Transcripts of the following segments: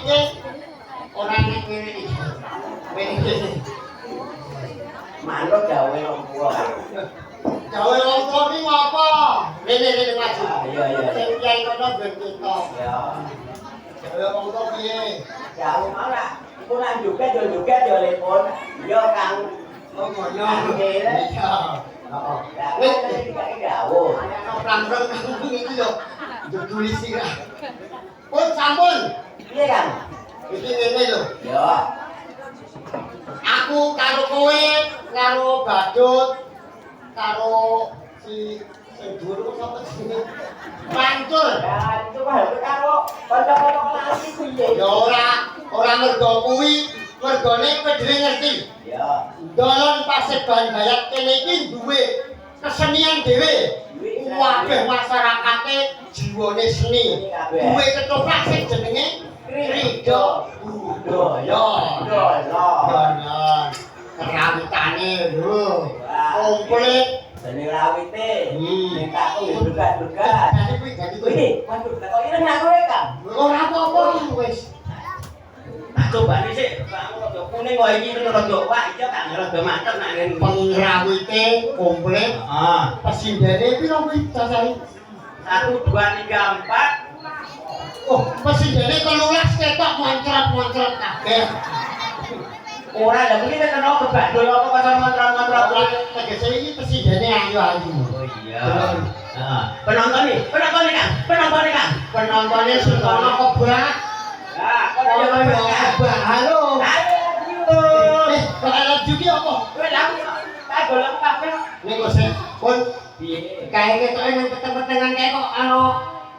iki ora nek ngene iki. Ngene. Manut gawe wong tuwa. Gawe wong tuwa iki ngopo? Rene maju. Iya. Sing kiai kono ben kita. Ya. Gawe wong tuwa piye? Ya mau lah. Iku nang joget yo telepon. Yo Kang. Oh ngono. Iya. Heeh. Wis iki dawuh. Prang-prang iki yo. Tulis iki. Oh sampun. Piye Kang? Iki ngene lho. Yo. Aku karo kowe, karo Badut, karo si dhuwur sapa jenenge? Mancur. Ya itu mah karo kanca-kanca lali piye? Ya ora mergo kuwi, mergone kowe dhewe ngerti. Ya. Dolon Paseban Bayat kene iki duwe kesenian dhewe. Kabeh masyarakate jiwane seni. Duwe ketoprak sing jenenge Krida Budaya. Bener. Kerawitane lho. Komplit. Seni rawite. Nek aku bergat-bergat. Jadi kuwi. Waduh, kok ireng aku ya, Kang? Ora apa-apa wis. Tak coba dhisik, kamu rada kuning kok iki rada wak iya Kang, rada mantep nak ngene. Pengrawite komplit. Heeh. Pesindene piro kuwi cacahe? 1 2 3 4. Oh, pesindene 13 ketok moncrot-moncrot kabeh. Ora lha kuwi nek kena kebadol apa kok montrak-montrak kuwi. Tegese iki pesindene ayu-ayu. Oh iya. Heeh. Penonton nih Kang. Penontonnya Sultana Kobrak. Ya, kok Oh, ya Kobrak. Halo. Halo. Kok elok juga apa? Kowe lha tak golek kabeh. Nek kok sing pun Piye? kae ketoke nang peteng-petengan kae kok ana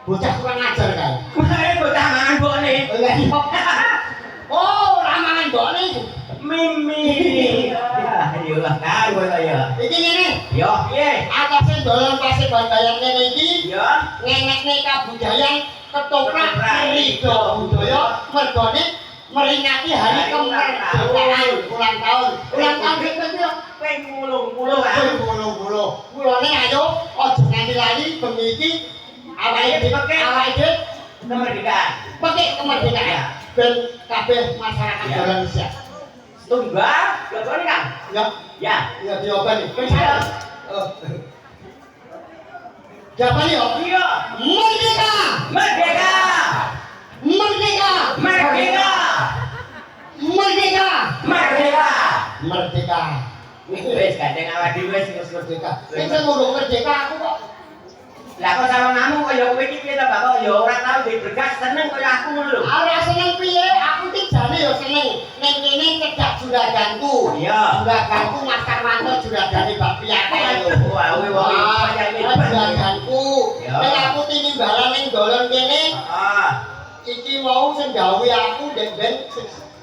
bocah kurang ajar kae. Mare bocah mangan bone. Oh, ramangan bone. Mimi. Ayo lah kan kowe ya. Iki ngene, Yo, piye? atase dolan Paseban Bayat kene iki Yo. ngengekne kabudayan ketoprak Krida Budaya mergone meringati hari kemerdekaan ulang tahun. Ulang tahun piro? Ping 80 ah. Bolo-bolo. Mulane ayo aja nganti lali bengi iki awake dhewe Kemerdekaan. pakai kemerdekaan ben kabeh masyarakat Ya. Indonesia. Tunggal, lebone Kang. Ya, Ya. ya diobani. Ayo. Jawabannya ya? Iya. Merdeka! Merdeka. Merdeka! Merdeka. Merdeka! Merdeka. Merdeka! Wis gandeng awak dhewe wis Merdeka. Sing ngomong merdeka aku kok. Lah kok sawangamu kaya kowe iki piye ta, Bapak? Ya ora tau dibergas seneng kaya aku ngono lho. Ora seneng piye? Aku ki jane ya seneng. Ning kene cedak juraganku. Iya. Juraganku Mas Karwanto juradane Mbak Piyake lho. Wah, wong iki kaya ini. Juraganku. Ya. Nek aku tinimbalan ning dolon kene, Ah. iki mau sing gawe aku ndek ben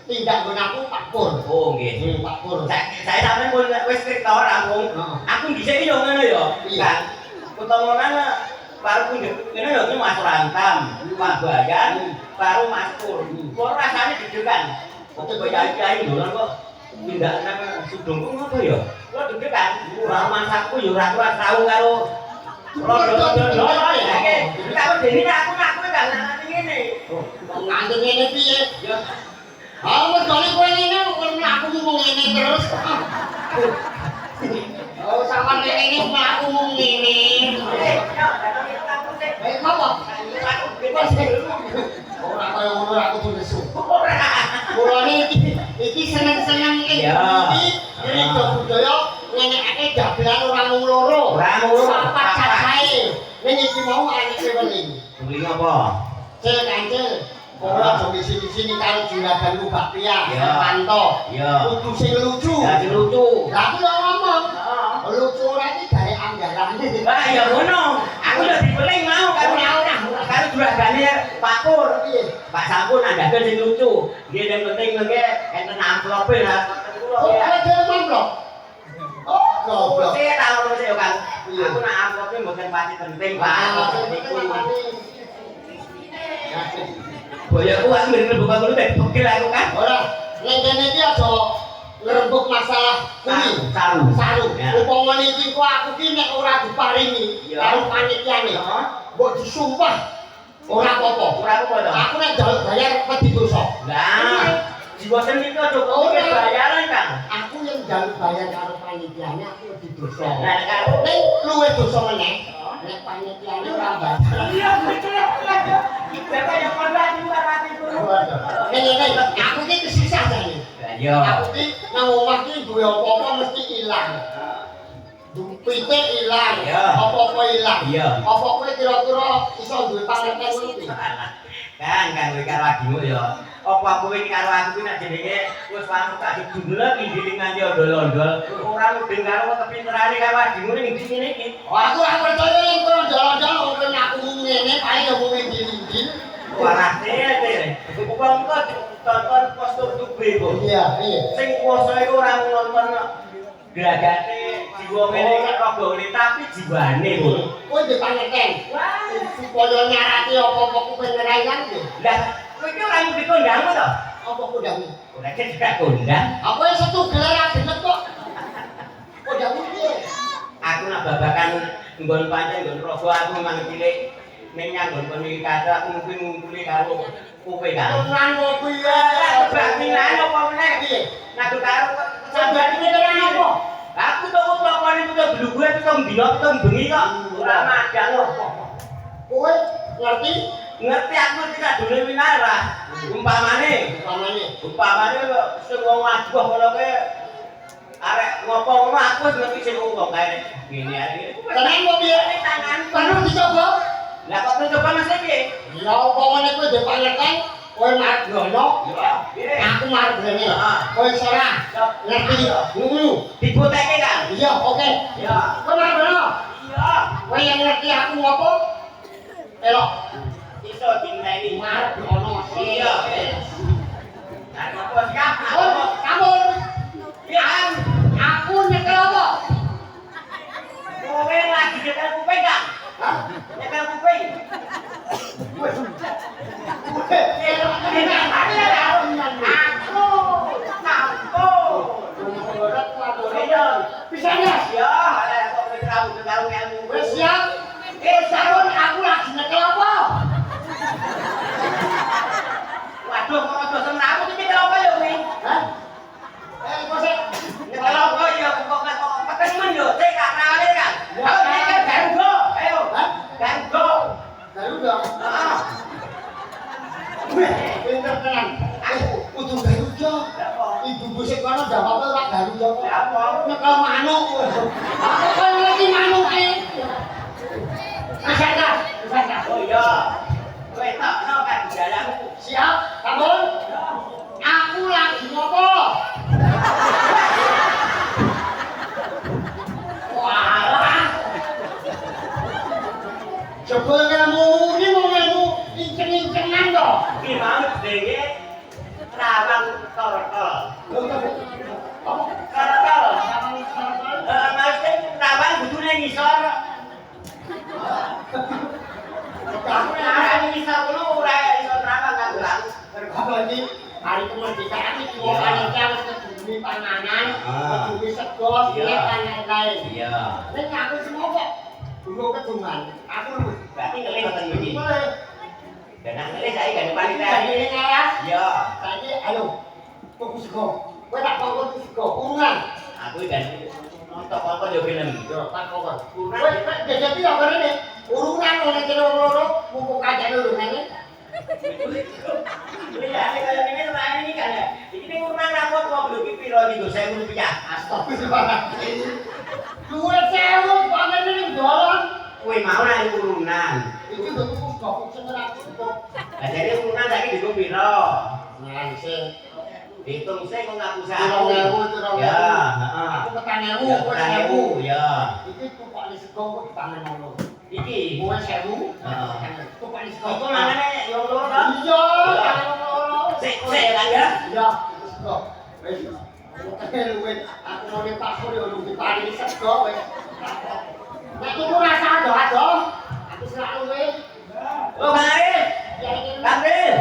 tindak nggon aku Pak Pur. Oh, nggih. Pak Pur. Saya sampeyan pun wis cerita rampung. Aku dhisik yo ngono yo. Kan. Utamonan baru ngene yo iki Mas Rantam, Pak Bayan, baru Mas Pur. Kok rasane dedekan. Kok kiai-kiai ngono kok tindak nang sudung kok ngopo yo? Kok dedekan. Ora masakku yo ora tau karo rodo-rodo ya. Kok dene aku gak nang ngene. Nganti ngene piye? Yo Aku jane kowe ngene kok aku ngomong ngene terus. Oh, sama ngene aku ngomong ngene. Apa? Ora kaya ngono aku tuh nesu. Mulane iki seneng-seneng iki Krida Budaya ngenekake dagelan ora mung loro. Papat cacahe. Ning iki mau anake weling. Beli apa? Cel kancil. Ora aja misi-misi karo juraganku Mbak Pia, Ya. Panto. Ya. Kudu sing lucu. Ya sing lucu. Lah aku yo ngomong. Heeh. Lucu ora iki gawe anggaran. Lah ya ngono. Aku yo dibeling mau karo karo juragane Pak Pur. Piye? Pak Sampun andake sing lucu. Nggih yang penting mengke enten amplope lah. Oh, ada amplop. Oh, goblok. Saya tahu terus ya kan. Iya. Aku nak amplope mboten pasti penting, Pak. Niku. Boyoku aku ngene buka dulu deh. Oke lah aku kan. Ora, ning kene iki aja ngrembug masalah kuwi. Saru. Ya. Upamane iki ku aku ki nek ora diparingi Iya. karo panitiane. Heeh. Mbok disumpah Ora apa-apa. Ora apa-apa to. Aku nek njaluk bayar wedi dosa. Lah, jiwa seni itu aja kok mikir bayaran, Kang. Aku yang njaluk bayar karo panitiane aku wedi dosa. Lah karo Ning luwih dosa meneh. Nek panitiane ora bayar. iya betul. Bapak yang kondak juga mati dulu. Ning aku iki kesiksa jane. Lah iya. Aku iki nang omah iki duwe apa-apa mesti ilang. Dumpite ilang, Iya. apa-apa ilang. Iya. Apa kowe kira-kira iso duwe pangerten ngono kuwi? Kan kowe karo adimu ya. Apa kowe iki karo aku kuwi nek jenenge wis wanu tak didulek iki nganti ondol-ondol. Ora mudeng karo kepinterane karo adimu ning ngene iki. Aku ora percaya yen kowe jalan-jalan kowe aku ngene paling yo kowe ngene. Warate teh. Upama kok tonton postur tubuh kok. Iya. Sing kuwasa iku ora nonton gradate jiwa ngene iki rogone tapi jiwane kok. Kowe ndek pangerten. Wah, supaya nyarati apa-apa kowe ngerai kan yo. Lah, kowe iki ora mesti kondang to? Apa kodami? Ora kira kondang. Aku wis setu gelar genet kok. Kodami piye? Aku nak babakan nggon pancen nggon rogo aku memang cilik ning nyanggon kono kata aku mungkin ngumpuli karo kowe kan. Tenan kok piye? Bamilan apa meneh piye? Nak karo Sampeyan iki tenan apa? aku tuh pokoknya itu belum gue itu dino itu bengi kok ora madang kok. Kowe ngerti? Ngerti aku tidak dulu winara. Umpamane kok sing wong aduh ngono ke arek ngopo ngono aku wis ngerti sing wong kae ngene ae. Tenan kok piye? Tangan Baru dicoba. lah kok coba Mas piye? Ya upamane kowe ndek pangerten, kowe marep ngono. Aku marep ngene. Kowe ora ngerti. Ngono. Dibuteke kan? Iya, oke. Ya. Kowe marep ngono. Iya. Kowe yang ngerti aku ngopo? Elok. Iso dineni. Marep ngono. Iya. Nah, apa siap? Kamu. Ya. Aku nyekel apa? Kowe lagi nyekel kuping kan? Hah? Nyekel kuping. Bisa ya? Ya, ada kok kerawu karo ilmu. Wis siap. Sarun aku lagi nyekel apa? Waduh, kok aja seneng aku iki apa ya kuwi? Hah? Kok sik Nyekel apa ya kok petes men yo, cek gak rawale kan. Ayo nyekel garuda. Ayo. Hah? Garuda. Garuda. Heeh. Pinter tenan. Kudu Garuda. Ibu busik kono jawab ora Garuda kok. Apa? Nyekel manuk. Aku kan ngerti manuk iki. Bisa ta? Bisa ta? Oh iya. Kowe tak no kan jalanku. Siap, sampun. Aku lagi ngopo? Walah. Coba kamu ini mau kamu inceng-incengan toh? Iki mau denge rawang tortol. Tortol. Maksudnya rawang kudune ngisor. Kamu rawang ngisor kulo ora iso rawang kan Bang. Apa ini hari kemerdekaan ini mau panitia harus keduni panganan, keduni sego, siap dan lain-lain. Iya. Ini aku semua kok dulu kedungan. Aku Berarti ngelih ngoten iki. boleh. Dan ngelih saiki gak panitia. Jadi ini ngaras. Iya. Tadi ayo tuku sego. Kowe tak kongkon sego urungan. Aku kan nonton kok yo film. Yo tak kongkon. Kowe jajan iki apa rene? Urungan oleh kira loro mumpung kajane urungan iki. Ini ya, kaya ngene ora ini kan ya. Iki ning urungan rapot kok lho iki piro iki Rp1000. Astagfirullahaladzim. Duwe sewu banget ning dolon. Kowe mau nang urunan. Iki lho tuku sego sing ora cukup. Lah jadi urunan saiki digo piro? Nah, sing Hitung sing kok ngaku Pirang ewu, pirang ewu. Ya, heeh. aku petang ewu, Ya, kowe 1000, 1000. ya. Iki tukokne sego kok dipangan ngono. Iki. Kowe 1000. Heeh. Tukokne sego. Iku mangane yo loro to? Iya, pangan ngono. Sik lan ya. Iya, sego. Wis. Aku mau dipakul yo lu diparingi sego wis. Nek tuku rasa ado-ado, aku selalu wis. Oh, Bang. Ya iki. Kamil.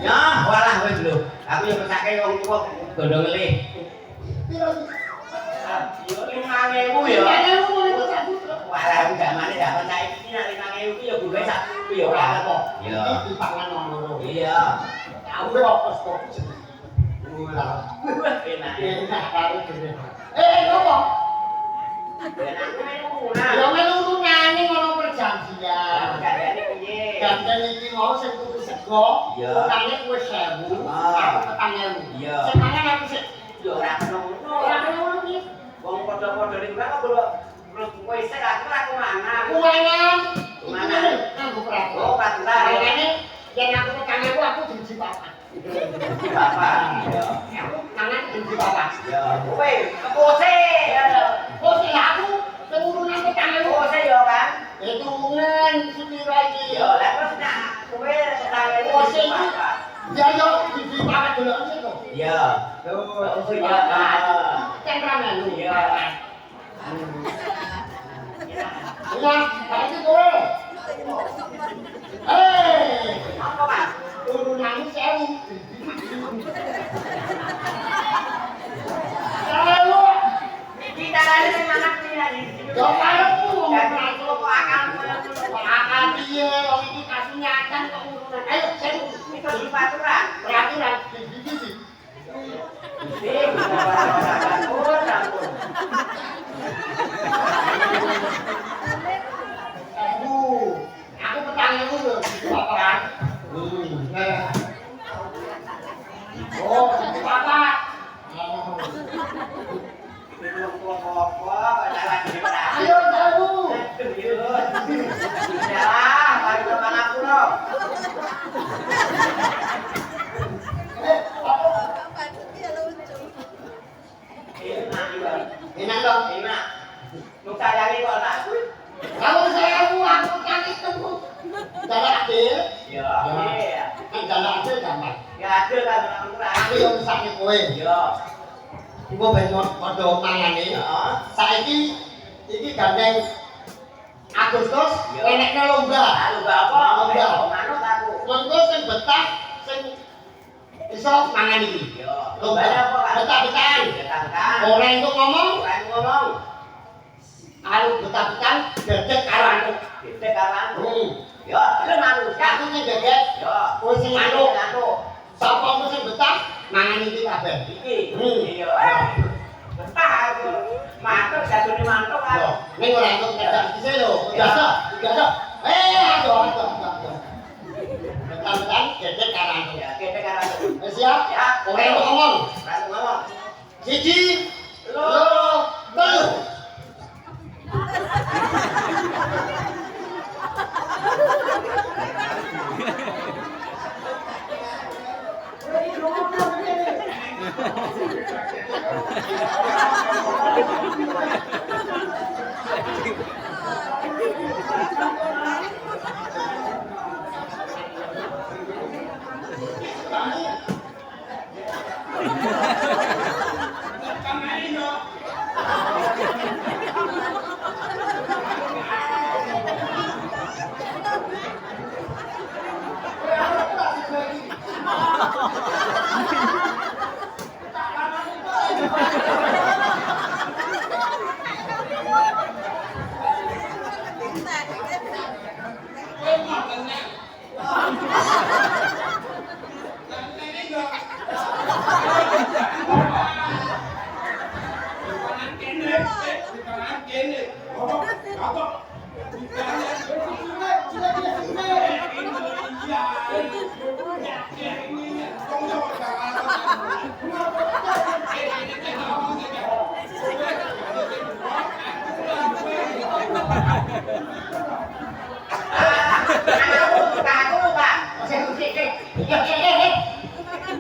Ya, walah wis lho. Aku yo pesake wong tuwa gondong ngelih. Piro? Yo 5000 ya. 5000 mulai kok satu. Walah, aku zamane zaman saiki iki nek 5000 ki yo gue sak yo ora apa. Iki dipangan ngono. Iya. Aku opo kok jenenge. Ulah. Enak. Enak karo dene. Ngopo? Ya melu nyanyi ngono perjanjian. Gandane piye? Gandane iki mau sing tuku sego, utangnya kuwi 1000, aku petang 1000. Iya. Sing mangan aku sik Yo ora ngono. ora ngono iki. Wong padha-padha ning kono kok kowe sik aku mangan. Kumangan. Kumangan. Kanggo peraturan. Oh, peraturan. Makane yen aku petang 1000 aku diji papat. Diji papat. Yo. Aku mangan diji papat. Yo, kowe kepose. Oh, sing aku sing urunan petang 1000. Kepose yo kan. Hitungan sepira iki. Yo, lah terus nak kowe petang 1000 Kepose iki. papat. Ya yo diji papat delok sik kok. Iya. Tuh, iya. Temperament lu. Iya. Ya, berarti kowe. Apa, Pak? Turunanmu 1000. 1000. Kita lari nang anak iki. Yo karepmu wong Gak kok akalmu. akal piye wong iki kasunyatan kok urunan. Ayo 1000. Itu di peraturan. Peraturan iki. Aku petang 1000 lho, papat. Nah. Oh, papat. Ayo jalu. Enak dong. Kalau saya aku kan itu jalan adil. Kan jalan adil gampang. Aku yang misalnya kowe. Iku ben padha mangane. Saiki iki gandeng Agustus enekne lomba. Monggo sing betah sing iso mangan iki. Betah-betahan. Ora entuk ngomong, alu betah-betahan dedek karo antuk. Aku sing dedek, kowe sing antuk. Sapa sing betah mangan iki kabeh. Ning ora entuk dedek iki lho. Biasa. Aduh. Betah-betahan dedek karo antuk. Siap? Ora entuk ngomong. Siji, loro, telu.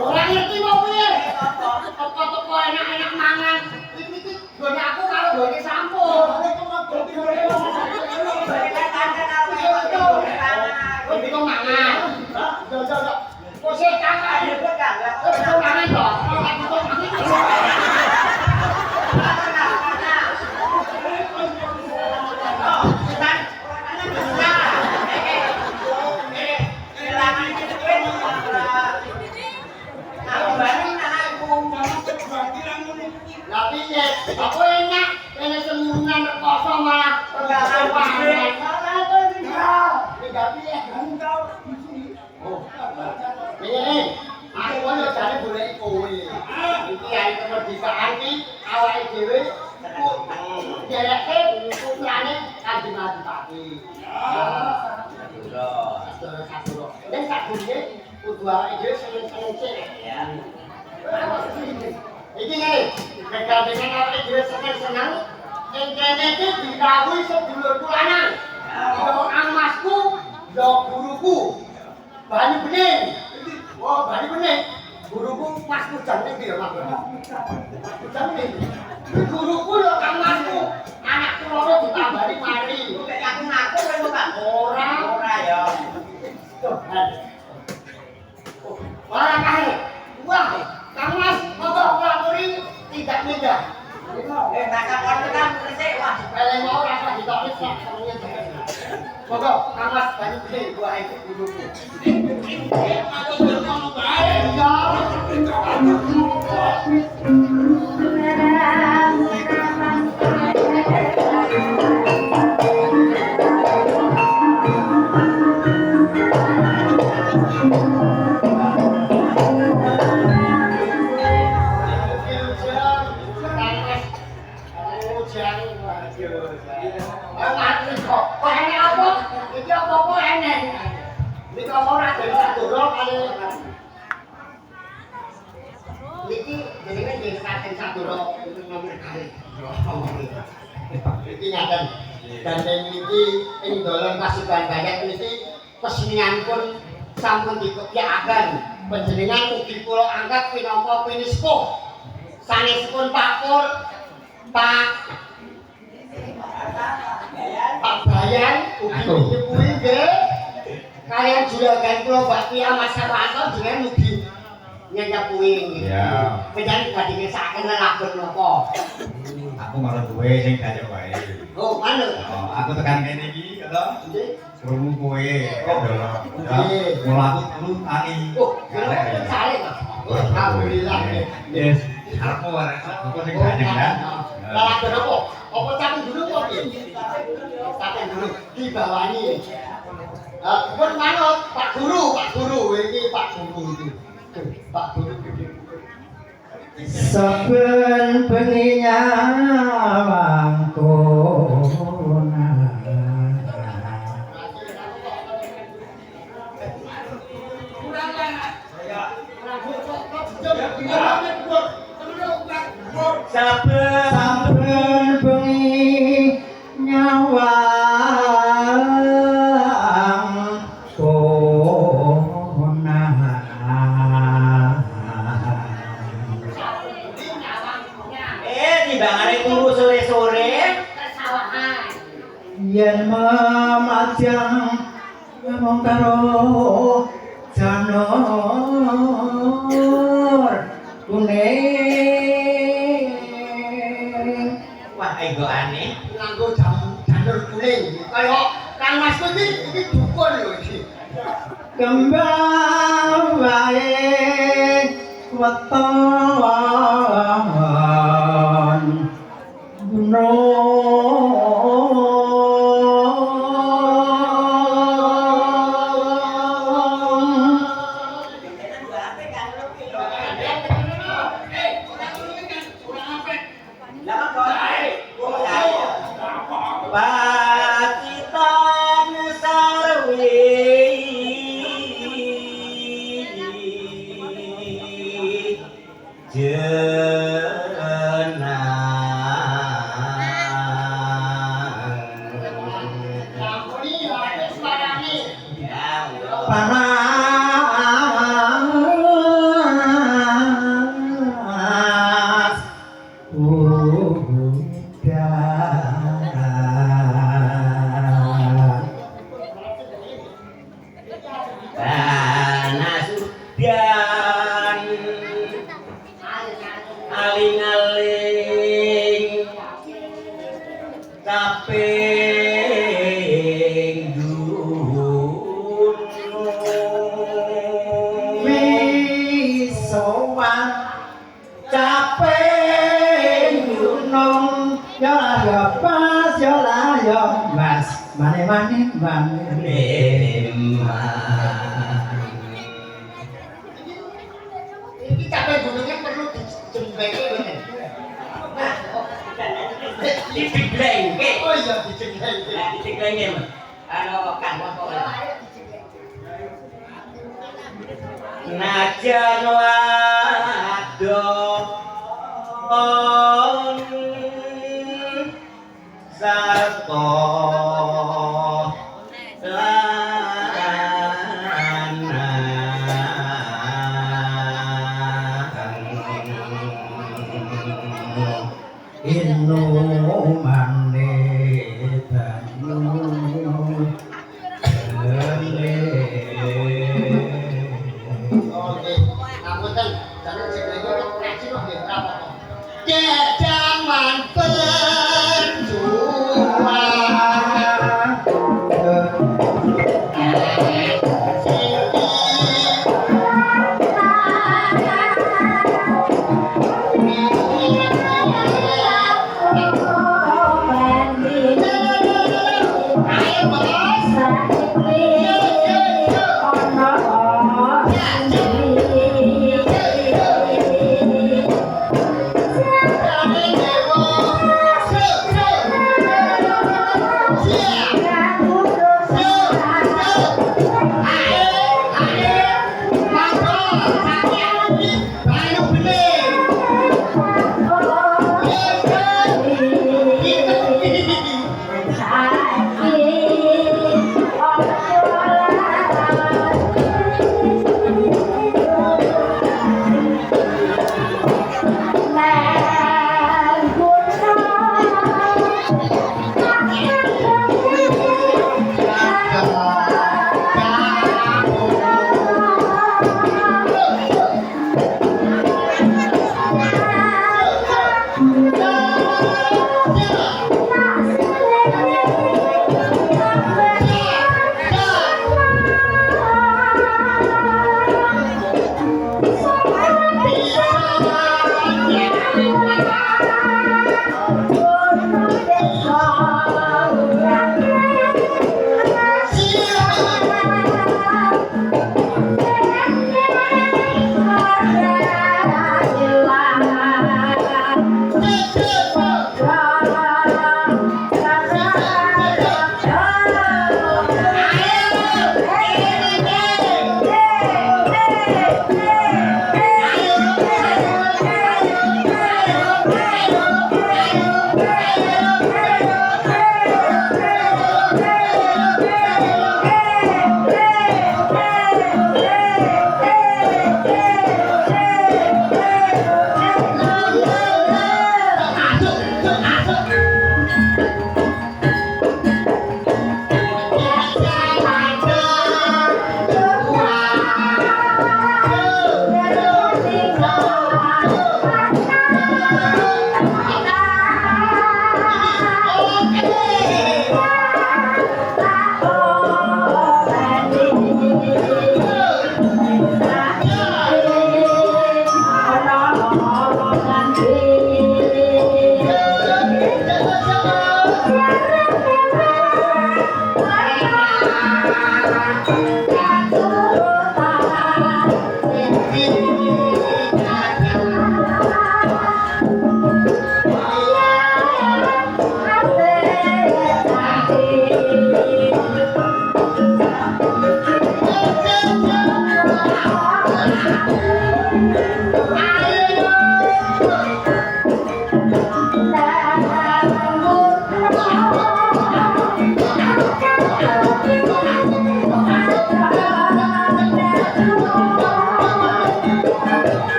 Ora ngerti mau piye? Toko-toko enak-enak mangan. Iki gone aku karo gone sampur. Kok iki mangan? Yo. Kok sik kakak yo kok mangan to? Lah piye? Apa enak? Kene semunan rekoso malah ora pangan. Salah to iki. Iki piye? kedukaan ki awake dhewe iku ndereke putrane Kanjeng Adipati. Dan sadurunge kudu awake dhewe seneng-seneng sik. Ya. Iki ngene, nek dengan awake dhewe seneng-seneng, ing kene iki dikawuhi sedulurku lanang. Yo amasku, yo guruku. Bani bening. Oh, bani bening. Guruku Mas Kujang ning ndi ya, Mas? Mas Kujang ning ndi? Guruku yo amasku. Anakku loro ditambani mari. Kok aku ngaku kowe kok ora ya. Ora kae. Wah, Kang Mas, monggo kula aturi tidak mindah. Tak kapon tekan resik wah sepele mau rasa ditokis kok senenge jenenge. Monggo Kang Mas bani gede gua iki guruku. Aku ngomong bae ya. Niki jenengan nggih saking sadurung nomor kali. Iki ngaten. Gandeng niki ing dalan Kasuban Bayat niki kesenianipun sampun dikepiakaken. Panjenengan ugi kula angkat minangka pinispuh. Sanesipun Pak Pur, Pak Bayan ugi nyepuhi nggih. Kalian juragan kula Mbak Tia Mas Sarwanto jenengan ugi nyepuhi. Ya. Panjenengan badhe ngesaken lelagon napa? Aku malah duwe sing gajah wae. Oh, manut. Oh, aku tekan kene iki to. Nggih. Krungu kowe. Nggih. Mula aku telu tani. Oh, sale Mas. Alhamdulillah. Yes. Aku arek aku sing gajah kan. Lelagon apa? Apa caping dulu kok piye? Caping dulu dibawani. Pun manut Pak Guru iki Pak Guru iki. Pak Guru. Saben bengi nyawangku saben bengi nyawangku timbangane turu sore-sore Kesawahan. yen mamajang ngomong karo janur kuning. wah ego aneh Nganggo janur kuning. Kaya Kang Mas iki dukun lho iki. Kembang wae weton Pacitan sarwi panas panas udan aling-aling kaping gunung wisowan caping gunung ya ya pas ya lah ya mas mane Iki capek gunungnya perlu dijembeki. diglengke. Oh iya dijenglengke. Nah, diglengke, Mas. Ano Kang Wong. Najan wadon sarta lanang Inu mane banyu Oke, ngapunten, jangan jenglengke kok ngaji kok nggih apa kok. Kedaman perjuangan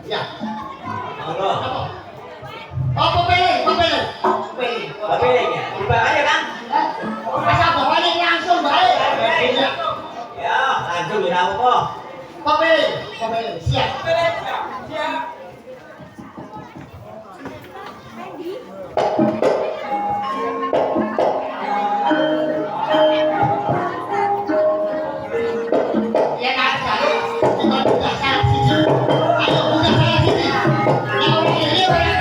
Ya. Allah. Apa pilih? Pilihnya. Ubah aja kan? Masa bawanya langsung baik. Ya, langsung udah apa? Pilih. Siap. Ya nak cari. Kita buka salah siji. Ayo buka salah siji. Ini orang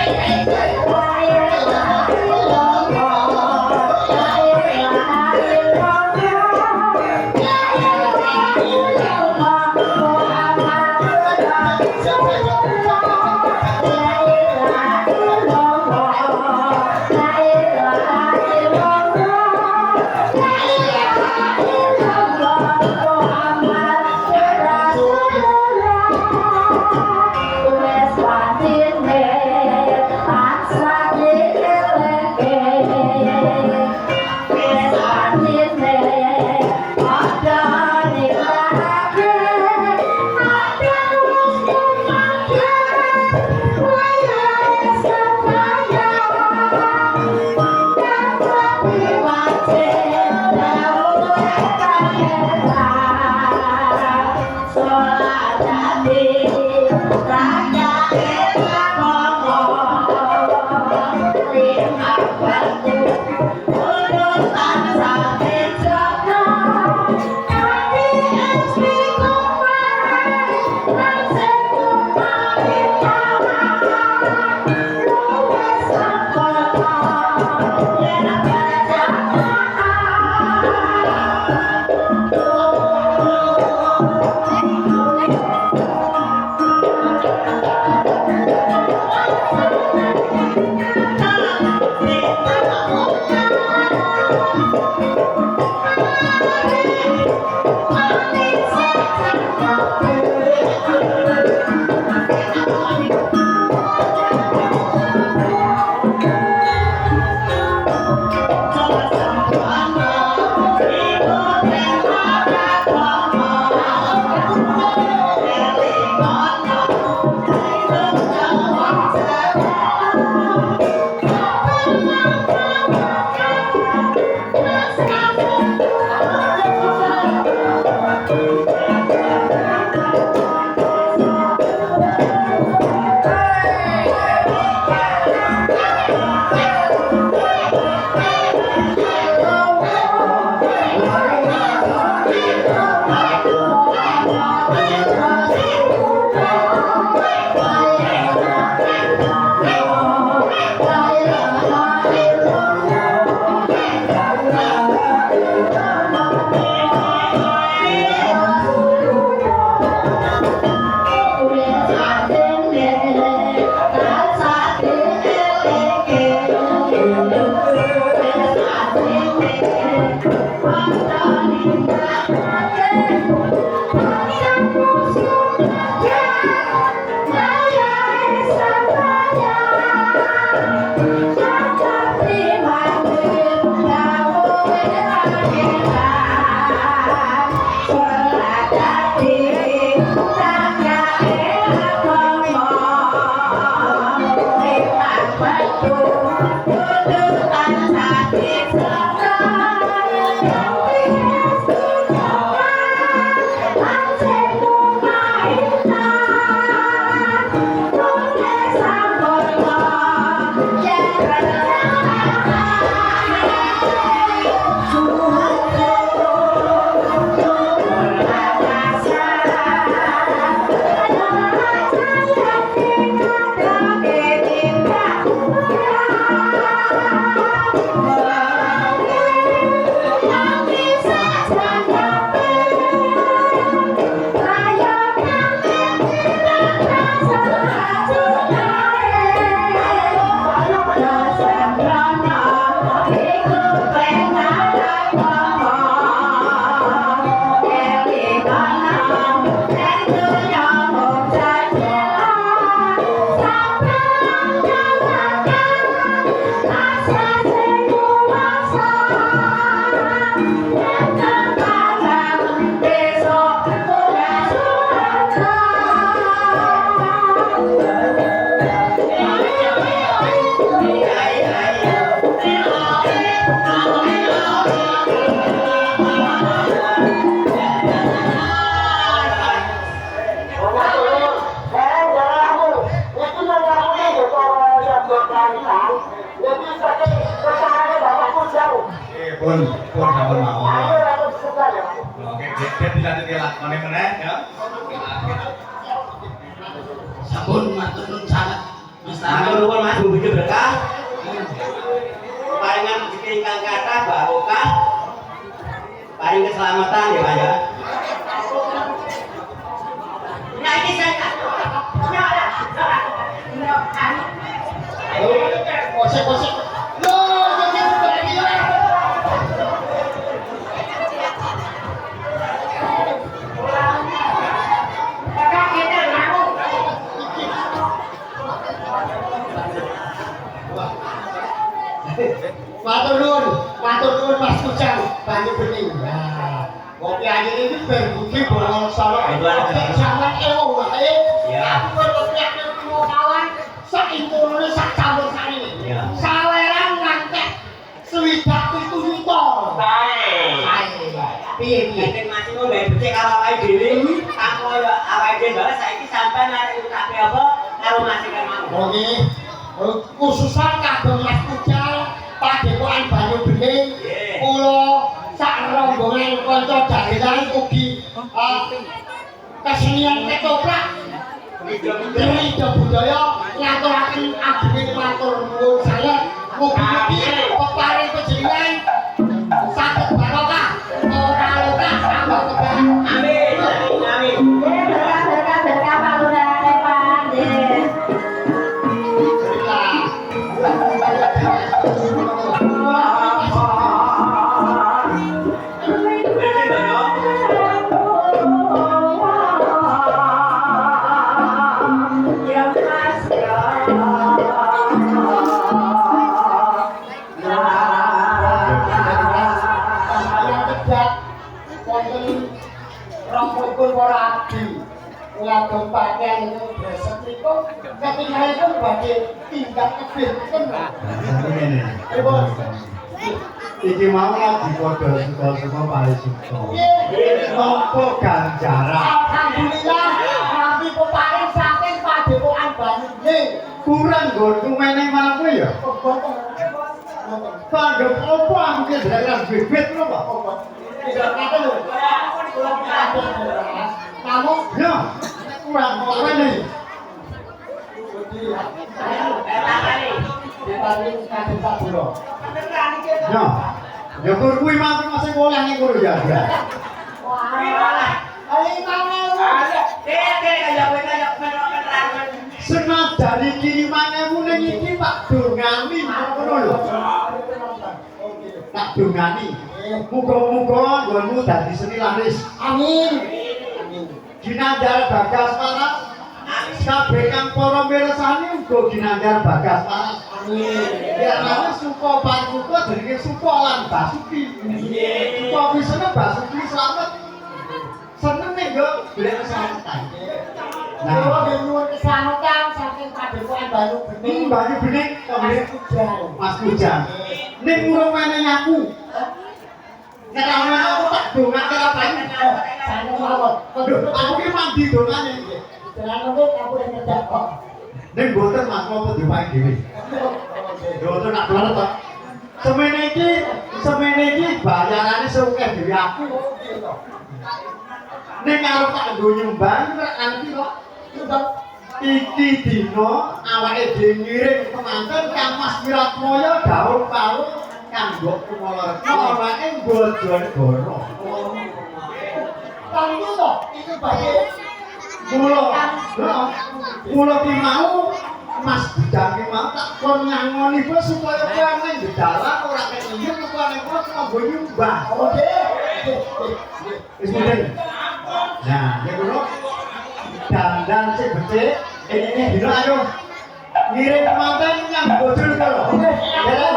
pun sampun mawon. Oke, dia dilanjut ke lakone meneh ya. Sampun matur nuwun sanget. Mas Matur nuwun Mas Bu berkah. Paringan rezeki ingkang kathah barokah. Paring keselamatan ya Pak ya. Nah ini saya Kosek. Yo, jadi berani yo. Matur nuwun Mas Kujang, banyu bening. Nah, kopi angin ini berbuki bolong solo. Jangan ewo wae. Ya. Aku kopi angin mau kawan, sak impulune sak campur sari. Ya. Saweran ngantek swidak 7 juta. Sae. Piye? Nek Mas mau mbek becik karo awake dhewe, tanpa ya awake dhewe balas saiki sampean arek utape apa karo Mas kan mau. Oke. Khususan kagem Mas Kujang, Padepokan Banyu Bening, kula sak rombongan kanca dagelan ugi kesenian ketoprak Ida budaya ngaturaken ageng matur nuwun sanget mugi-mugi peparing panjenengan saged barokah ora lokah tambah kebak. Amin. Amin. Berkah Pak Lurah Pandey. Ngagem pakaian itu besok niku ketinggalan badhe tindak kebirken. Iki mau lagi padha suka-suka paling suka. Nampa ganjaran. Alhamdulillah kami peparing saking Padepokan Banyu Bening. Kurang nggonku meneh malah kowe ya. Tanggep opo aku ki daerah bibit lho, Pak. Tidak kata lho. Kamu Ya, kurang kok meneh. diparing kadung Pak Buro. Ya. Ya kur kuwi mampu masih oleh ning kono ya. Senajan iki 5.000 ning iki Pak dongani ngono lho. Tak dongani. Muga-muga nggonmu dadi seni laris. Amin. Ginandar Bagas Maras. Kabeh kang para mirsani uga ginandar Bagas Maras. Amin. Ya namanya Suko Pancuko jenenge Suko lan Basuki. Suko wis seneng Basuki slamet. Seneng nek yo golek keselamatan. Nah, nyuwun keselamatan saking Padepokan Banyu Bening. Banyu Bening Mas Kujang. Mas Kujang. Ning urung meneh aku. Nek ana aku tak dongake apa iki? Sangat mawon. Lho, aku ki mandi dongane. Jangan nunggu kamu yang kerja kok. Ning mboten Mas apa diwae dhewe. Mboten nak dolan to. Semene iki bayarane sewakeh dhewe aku. Ning karo tak nggo nyumbang rek anti kok. Iki dina awake dhewe ngirim temanten Kang Mas Wiratmoyo daun palu kanggo Kumalaretna awake Bojonegoro. Kamu toh itu bagai Mula ki mau Mas Bidang ki mau tak kon nyangoni bos supaya kowe ning dalan ora kenyem kok nek kok nggo nyumbang. oke. Wis mudeng. Nah, nek ngono dandan sing becik ini dino ayo ngirim temanten yang Bojonegoro. Ya,